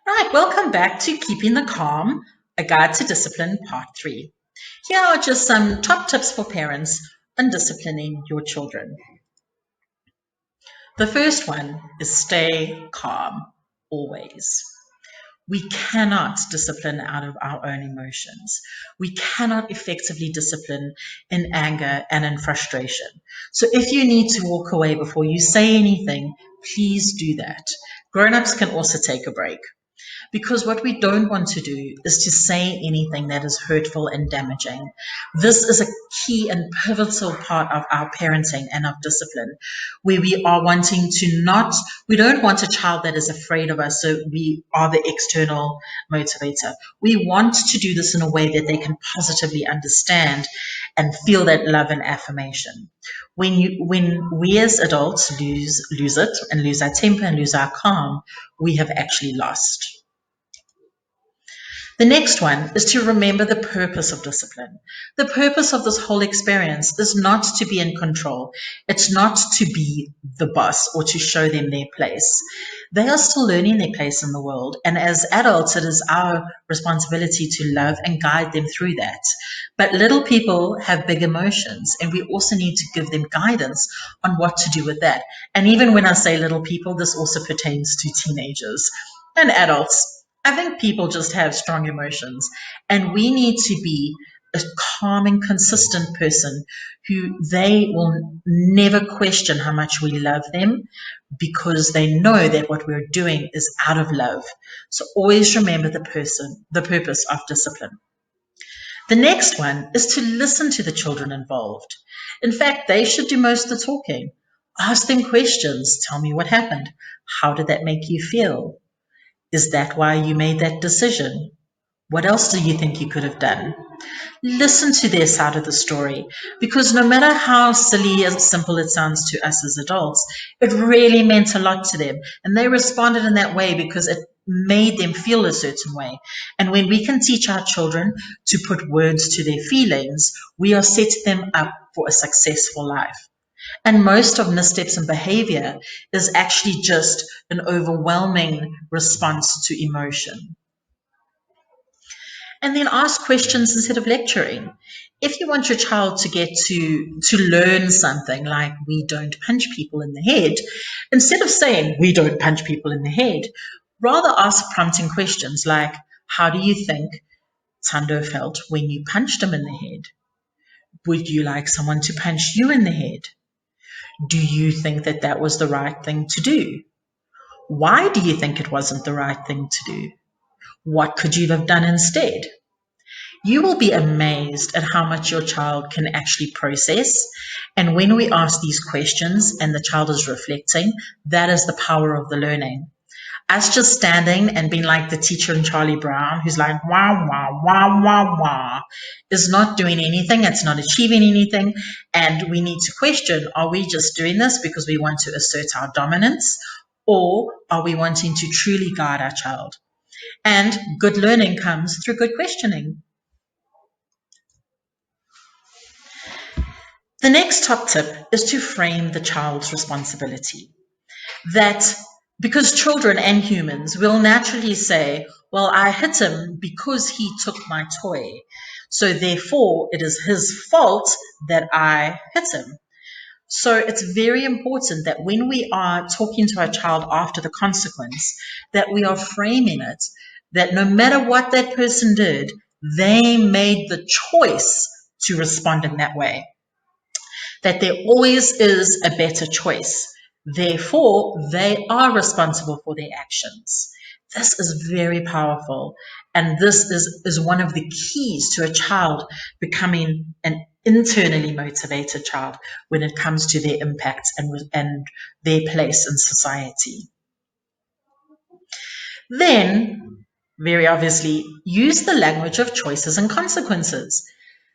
Right, welcome back to Keeping the Calm, a guide to discipline, part 3. Here are just some top tips for parents on disciplining your children. The first one is stay calm, always. We cannot discipline out of our own emotions. We cannot effectively discipline in anger and in frustration. So if you need to walk away before you say anything, please do that. Grown-ups can also take a break. Because what we don't want to do is to say anything that is hurtful and damaging. This is a key and pivotal part of our parenting and of discipline, where we are wanting to we don't want a child that is afraid of us, so we are the external motivator. We want to do this in a way that they can positively understand and feel that love and affirmation. When we as adults lose it and lose our temper and lose our calm, we have actually lost. The next one is to remember the purpose of discipline. The purpose of this whole experience is not to be in control. It's not to be the boss or to show them their place. They are still learning their place in the world. And as adults, it is our responsibility to love and guide them through that. But little people have big emotions, and we also need to give them guidance on what to do with that. And even when I say little people, this also pertains to teenagers and adults. I think people just have strong emotions, and we need to be a calm and consistent person who they will never question how much we love them because they know that what we're doing is out of love. So always remember the purpose of discipline. The next one is to listen to the children involved. In fact, they should do most of the talking. Ask them questions. Tell me what happened. How did that make you feel? Is that why you made that decision? What else do you think you could have done? Listen to their side of the story, because no matter how silly and simple it sounds to us as adults, it really meant a lot to them. And they responded in that way because it made them feel a certain way. And when we can teach our children to put words to their feelings, we are setting them up for a successful life. And most of missteps in behavior is actually just an overwhelming response to emotion. And then ask questions instead of lecturing. If you want your child to get to learn something like we don't punch people in the head, instead of saying we don't punch people in the head, rather ask prompting questions like, how do you think Tando felt when you punched him in the head? Would you like someone to punch you in the head? Do you think that that was the right thing to do? Why do you think it wasn't the right thing to do? What could you have done instead? You will be amazed at how much your child can actually process. And when we ask these questions and the child is reflecting, that is the power of the learning. Us just standing and being like the teacher in Charlie Brown, who's like, wah, wah, wah, wah, wah, is not doing anything. It's not achieving anything. And we need to question, are we just doing this because we want to assert our dominance? Or are we wanting to truly guide our child? And good learning comes through good questioning. The next top tip is to frame the child's responsibility. That because children and humans will naturally say, well, I hit him because he took my toy. So therefore, it is his fault that I hit him. So it's very important that when we are talking to our child after the consequence, that we are framing it, that no matter what that person did, they made the choice to respond in that way. That there always is a better choice. Therefore, they are responsible for their actions. This is very powerful. And this is one of the keys to a child becoming an internally motivated child when it comes to their impacts and their place in society. Then, very obviously, use the language of choices and consequences.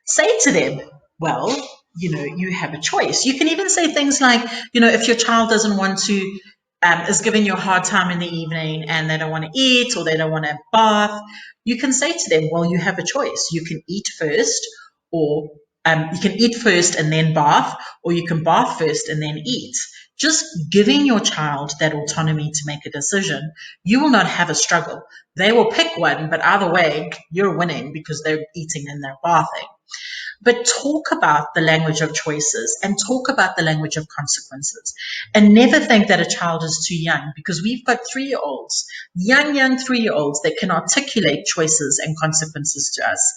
Say to them, well, you have a choice. You can even say things like, if your child doesn't want to, is giving you a hard time in the evening and they don't want to eat or they don't want to bath, you can say to them, well, you have a choice. You can eat first, or you can eat first and then bath, or you can bath first and then eat. Just giving your child that autonomy to make a decision, you will not have a struggle. They will pick one, but either way, you're winning because they're eating and they're bathing. But talk about the language of choices and talk about the language of consequences. And never think that a child is too young, because we've got 3-year-olds, young 3-year-olds that can articulate choices and consequences to us.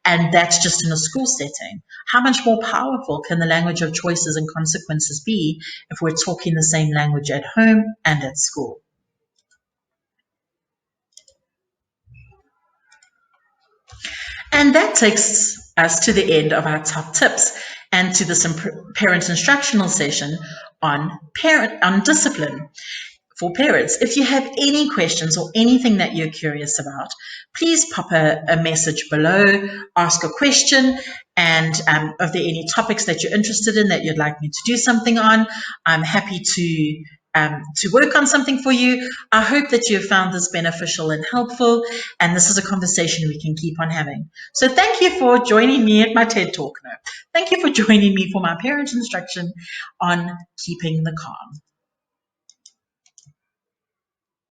And that's just in a school setting. How much more powerful can the language of choices and consequences be if we're talking the same language at home and at school? And that takes us to the end of our top tips and to this parent instructional session on discipline for parents. If you have any questions or anything that you're curious about, please pop a message below, ask a question, and if there are any topics that you're interested in that you'd like me to do something on, I'm happy to work on something for you. I hope that you have found this beneficial and helpful, and this is a conversation we can keep on having. So thank you for joining me at my TED Talk. No, thank you for joining me for my parent instruction on keeping the calm.